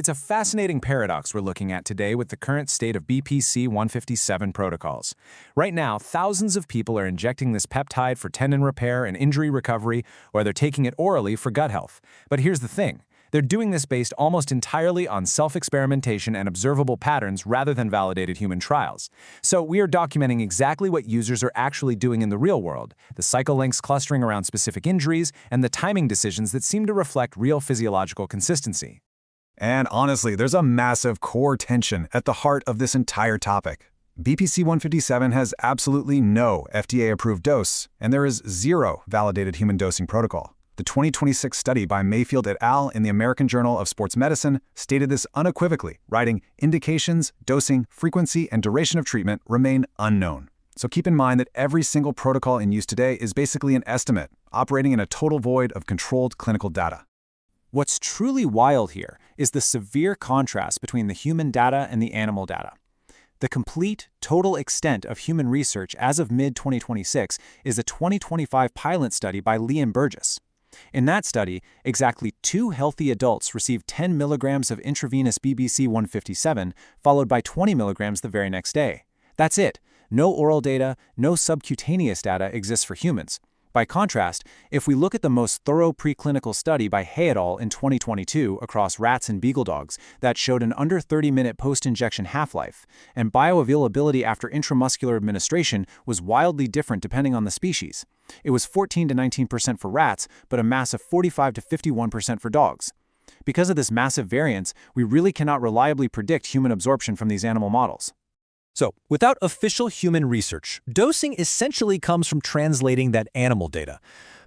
It's a fascinating paradox we're looking at today with the current state of BPC-157 protocols. Right now, thousands of people are injecting this peptide for tendon repair and injury recovery, or they're taking it orally for gut health. But here's the thing. They're doing this based almost entirely on self-experimentation and observable patterns rather than validated human trials. So we are documenting exactly what users are actually doing in the real world, the cycle lengths clustering around specific injuries, and the timing decisions that seem to reflect real physiological consistency. And honestly, there's a massive core tension at the heart of this entire topic. BPC-157 has absolutely no FDA-approved dose, and there is zero validated human dosing protocol. The 2026 study by Mayfield et al. In the American Journal of Sports Medicine stated this unequivocally, writing, "Indications, dosing, frequency, and duration of treatment remain unknown." So keep in mind that every single protocol in use today is basically an estimate, operating in a total void of controlled clinical data. What's truly wild here is the severe contrast between the human data and the animal data. The complete, total extent of human research as of mid-2026 is a 2025 pilot study by Lee and Burgess. In that study, exactly 2 healthy adults received 10 milligrams of intravenous BPC-157, followed by 20 milligrams the very next day. That's it. No oral data, no subcutaneous data exists for humans. By contrast, if we look at the most thorough preclinical study by Hay et al. In 2022 across rats and beagle dogs that showed an under 30-minute post-injection half-life, and bioavailability after intramuscular administration was wildly different depending on the species. It was 14 to 19% for rats, but a massive 45 to 51% for dogs. Because of this massive variance, we really cannot reliably predict human absorption from these animal models. So, without official human research, dosing essentially comes from translating that animal data.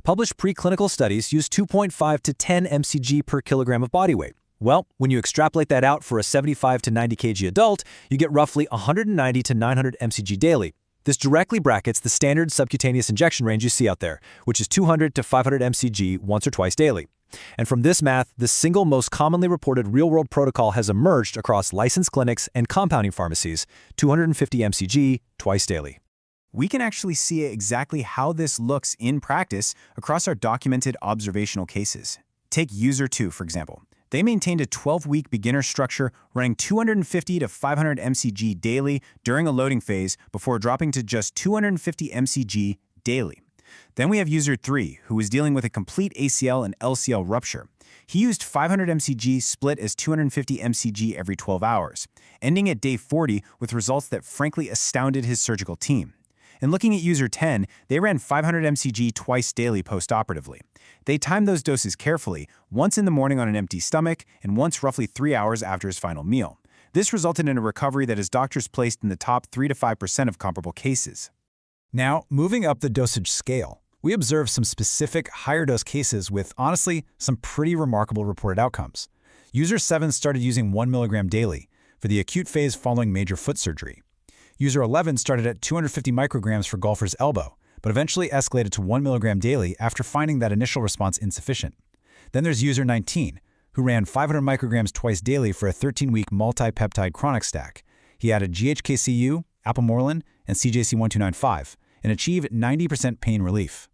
Published preclinical studies use 2.5 to 10 mcg per kilogram of body weight. Well, when you extrapolate that out for a 75 to 90 kg adult, you get roughly 190 to 900 mcg daily. This directly brackets the standard subcutaneous injection range you see out there, which is 200 to 500 mcg once or twice daily. And from this math, the single most commonly reported real-world protocol has emerged across licensed clinics and compounding pharmacies, 250 mcg twice daily. We can actually see exactly how this looks in practice across our documented observational cases. Take user 2, for example. They maintained a 12-week beginner structure running 250 to 500 mcg daily during a loading phase before dropping to just 250 mcg daily. Then we have user 3, who was dealing with a complete ACL and LCL rupture. He used 500 mcg split as 250 mcg every 12 hours, ending at day 40 with results that frankly astounded his surgical team. And looking at user 10, they ran 500 mcg twice daily postoperatively. They timed those doses carefully, once in the morning on an empty stomach and once roughly 3 hours after his final meal. This resulted in a recovery that his doctors placed in the top 3 to 5% of comparable cases. Now, moving up the dosage scale, we observed some specific higher-dose cases with, honestly, some pretty remarkable reported outcomes. User 7 started using 1 milligram daily for the acute phase following major foot surgery. User 11 started at 250 micrograms for golfer's elbow, but eventually escalated to 1 milligram daily after finding that initial response insufficient. Then there's user 19, who ran 500 micrograms twice daily for a 13-week multi-peptide chronic stack. He added GHKCU, apomorelin, and CJC1295, and achieved 90% pain relief.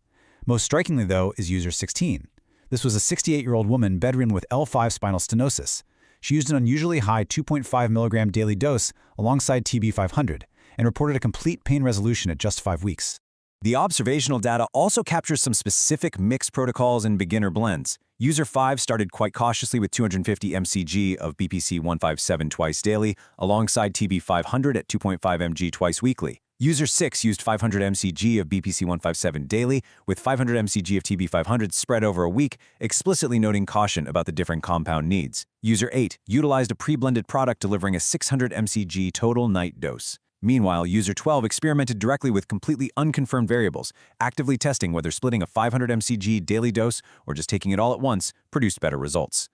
Most strikingly, though, is user 16. This was a 68-year-old woman bedridden with L5 spinal stenosis. She used an unusually high 2.5 milligram daily dose alongside TB500 and reported a complete pain resolution at just 5 weeks. The observational data also captures some specific mixed protocols and beginner blends. User 5 started quite cautiously with 250 mcg of BPC-157 twice daily, alongside TB500 at 2.5 mg twice weekly. User 6 used 500 mcg of BPC-157 daily, with 500 mcg of TB500 spread over a week, explicitly noting caution about the different compound needs. User 8 utilized a pre-blended product delivering a 600 mcg total night dose. Meanwhile, user 12 experimented directly with completely unconfirmed variables, actively testing whether splitting a 500 mcg daily dose or just taking it all at once produced better results.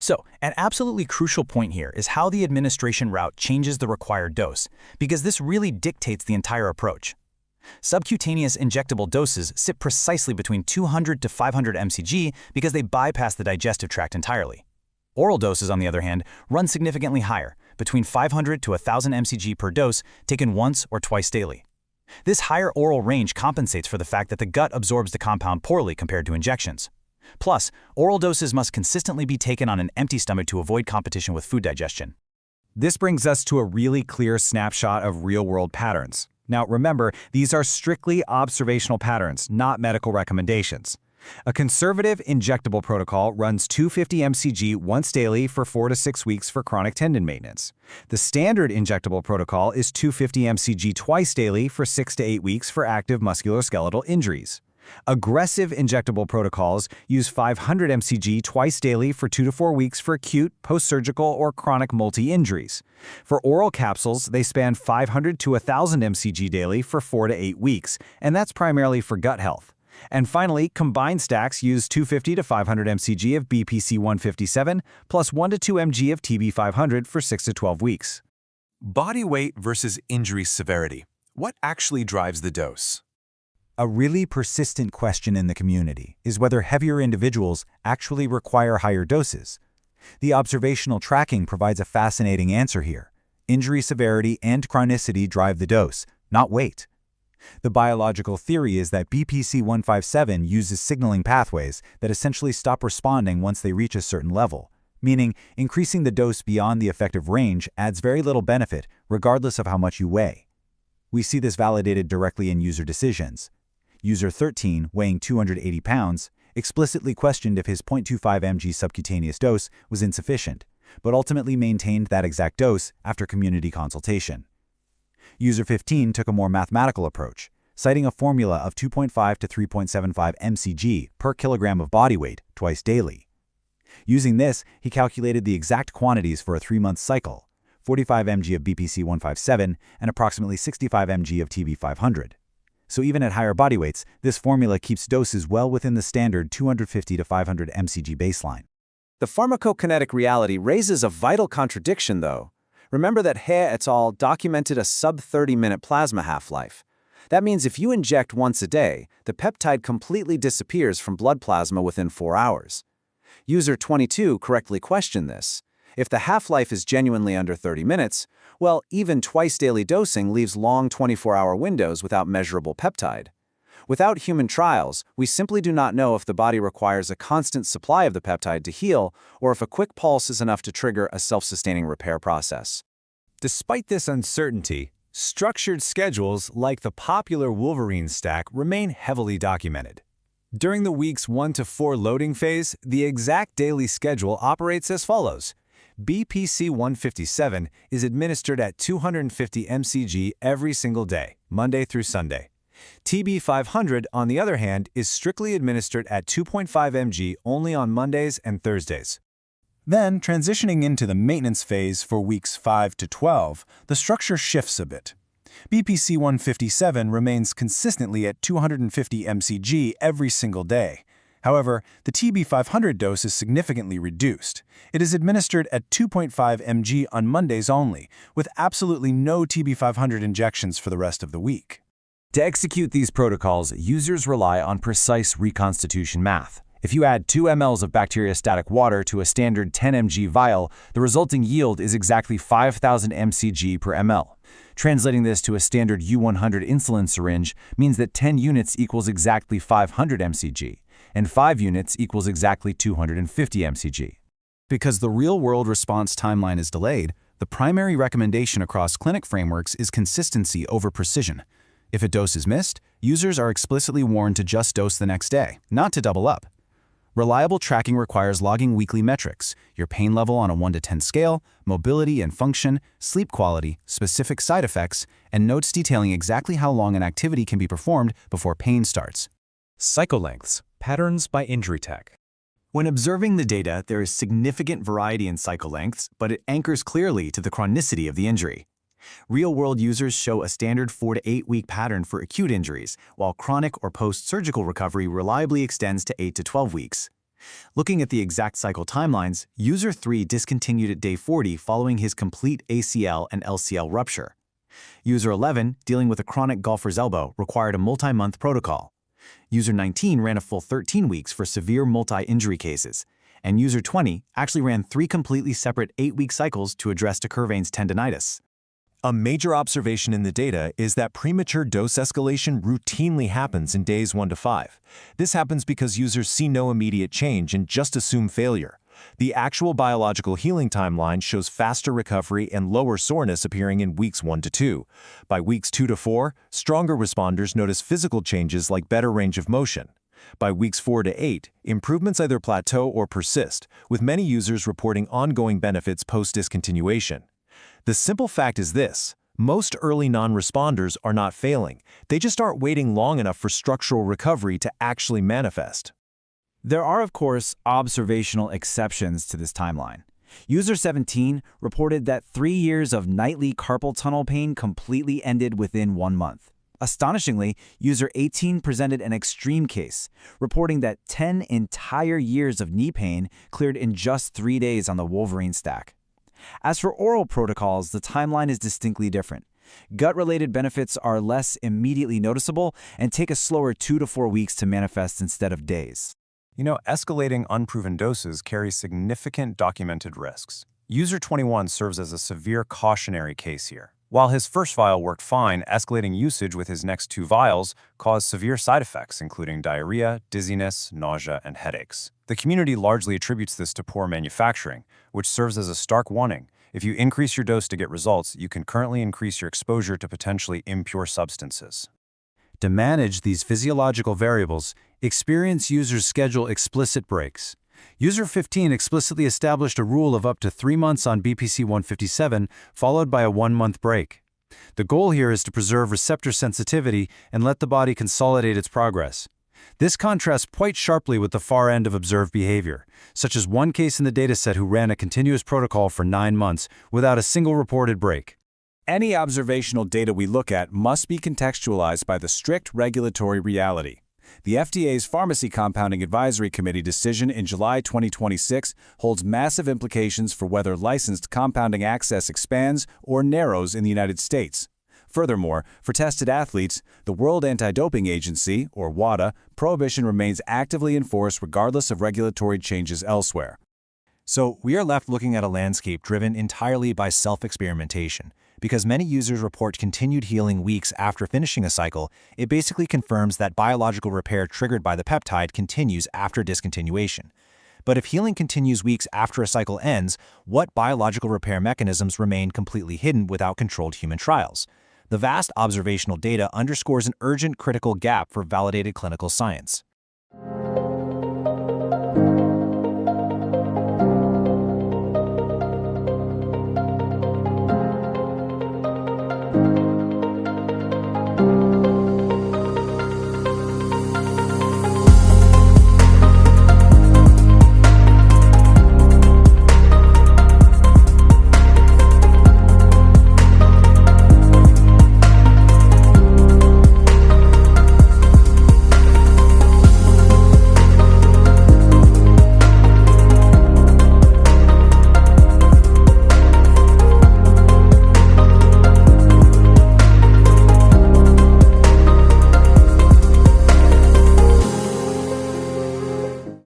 So, an absolutely crucial point here is how the administration route changes the required dose, because this really dictates the entire approach. Subcutaneous injectable doses sit precisely between 200 to 500 mcg because they bypass the digestive tract entirely. Oral doses, on the other hand, run significantly higher, between 500 to 1,000 mcg per dose, taken once or twice daily. This higher oral range compensates for the fact that the gut absorbs the compound poorly compared to injections. Plus, oral doses must consistently be taken on an empty stomach to avoid competition with food digestion. This brings us to a really clear snapshot of real-world patterns. Now remember, these are strictly observational patterns, not medical recommendations. A conservative injectable protocol runs 250 mcg once daily for 4 to 6 weeks for chronic tendon maintenance. The standard injectable protocol is 250 mcg twice daily for 6 to 8 weeks for active musculoskeletal injuries. Aggressive injectable protocols use 500 mcg twice daily for 2 to 4 weeks for acute, post-surgical, or chronic multi-injuries. For oral capsules, they span 500 to 1,000 mcg daily for 4 to 8 weeks, and that's primarily for gut health. And finally, combined stacks use 250 to 500 mcg of BPC-157 plus 1 to 2 mg of TB500 for 6 to 12 weeks. Body weight versus injury severity. What actually drives the dose? A really persistent question in the community is whether heavier individuals actually require higher doses. The observational tracking provides a fascinating answer here. Injury severity and chronicity drive the dose, not weight. The biological theory is that BPC-157 uses signaling pathways that essentially stop responding once they reach a certain level, meaning increasing the dose beyond the effective range adds very little benefit regardless of how much you weigh. We see this validated directly in user decisions. User 13, weighing 280 pounds, explicitly questioned if his 0.25 mg subcutaneous dose was insufficient, but ultimately maintained that exact dose after community consultation. User 15 took a more mathematical approach, citing a formula of 2.5 to 3.75 mcg per kilogram of body weight twice daily. Using this, he calculated the exact quantities for a 3-month cycle, 45 mg of BPC-157 and approximately 65 mg of TB500. So even at higher body weights, this formula keeps doses well within the standard 250 to 500 mcg baseline. The pharmacokinetic reality raises a vital contradiction, though. Remember that He et al. Documented a sub-30-minute plasma half-life. That means if you inject once a day, the peptide completely disappears from blood plasma within 4 hours. User 22 correctly questioned this. If the half-life is genuinely under 30 minutes, well, even twice-daily dosing leaves long 24-hour windows without measurable peptide. Without human trials, we simply do not know if the body requires a constant supply of the peptide to heal or if a quick pulse is enough to trigger a self-sustaining repair process. Despite this uncertainty, structured schedules like the popular Wolverine Stack remain heavily documented. During the weeks 1 to 4 loading phase, the exact daily schedule operates as follows. BPC-157 is administered at 250 mcg every single day, Monday through Sunday. TB500, on the other hand, is strictly administered at 2.5 mg only on Mondays and Thursdays. Then, transitioning into the maintenance phase for weeks 5 to 12, the structure shifts a bit. BPC-157 remains consistently at 250 mcg every single day. However, the TB500 dose is significantly reduced. It is administered at 2.5 mg on Mondays only, with absolutely no TB500 injections for the rest of the week. To execute these protocols, users rely on precise reconstitution math. If you add 2 mL of bacteriostatic water to a standard 10 mg vial, the resulting yield is exactly 5,000 mcg per ml. Translating this to a standard U100 insulin syringe means that 10 units equals exactly 500 mcg, and 5 units equals exactly 250 mcg. Because the real-world response timeline is delayed, the primary recommendation across clinic frameworks is consistency over precision. If a dose is missed, users are explicitly warned to just dose the next day, not to double up. Reliable tracking requires logging weekly metrics, your pain level on a 1 to 10 scale, mobility and function, sleep quality, specific side effects, and notes detailing exactly how long an activity can be performed before pain starts. Cycle lengths, patterns by injury tech. When observing the data, there is significant variety in cycle lengths, but it anchors clearly to the chronicity of the injury. Real-world users show a standard 4 to 8 week pattern for acute injuries, while chronic or post-surgical recovery reliably extends to 8 to 12 weeks. Looking at the exact cycle timelines, user 3 discontinued at day 40 following his complete ACL and LCL rupture. User 11, dealing with a chronic golfer's elbow, required a multi-month protocol. User 19 ran a full 13 weeks for severe multi-injury cases, and user 20 actually ran 3 completely separate 8-week cycles to address decurvane's tendonitis. A major observation in the data is that premature dose escalation routinely happens in days 1 to 5. This happens because users see no immediate change and just assume failure. The actual biological healing timeline shows faster recovery and lower soreness appearing in weeks 1 to 2. By weeks 2 to 4, stronger responders notice physical changes like better range of motion. By weeks 4 to 8, improvements either plateau or persist, with many users reporting ongoing benefits post-discontinuation. The simple fact is this: most early non-responders are not failing. They just aren't waiting long enough for structural recovery to actually manifest. There are, of course, observational exceptions to this timeline. User 17 reported that 3 years of nightly carpal tunnel pain completely ended within 1 month. Astonishingly, user 18 presented an extreme case, reporting that 10 entire years of knee pain cleared in just 3 days on the Wolverine Stack. As for oral protocols, the timeline is distinctly different. Gut-related benefits are less immediately noticeable and take a slower 2 to 4 weeks to manifest instead of days. Escalating unproven doses carries significant documented risks. User 21 serves as a severe cautionary case here. While his first vial worked fine, escalating usage with his next 2 vials caused severe side effects, including diarrhea, dizziness, nausea, and headaches. The community largely attributes this to poor manufacturing, which serves as a stark warning. If you increase your dose to get results, you can currently increase your exposure to potentially impure substances. To manage these physiological variables, experienced users schedule explicit breaks. User 15 explicitly established a rule of up to 3 months on BPC-157, followed by a 1-month break. The goal here is to preserve receptor sensitivity and let the body consolidate its progress. This contrasts quite sharply with the far end of observed behavior, such as one case in the dataset who ran a continuous protocol for 9 months without a single reported break. Any observational data we look at must be contextualized by the strict regulatory reality. The FDA's Pharmacy Compounding Advisory Committee decision in July 2026 holds massive implications for whether licensed compounding access expands or narrows in the United States. Furthermore, for tested athletes, the World Anti-Doping Agency, or WADA, prohibition remains actively enforced regardless of regulatory changes elsewhere. So we are left looking at a landscape driven entirely by self-experimentation. Because many users report continued healing weeks after finishing a cycle, it basically confirms that biological repair triggered by the peptide continues after discontinuation. But if healing continues weeks after a cycle ends, what biological repair mechanisms remain completely hidden without controlled human trials? The vast observational data underscores an urgent critical gap for validated clinical science.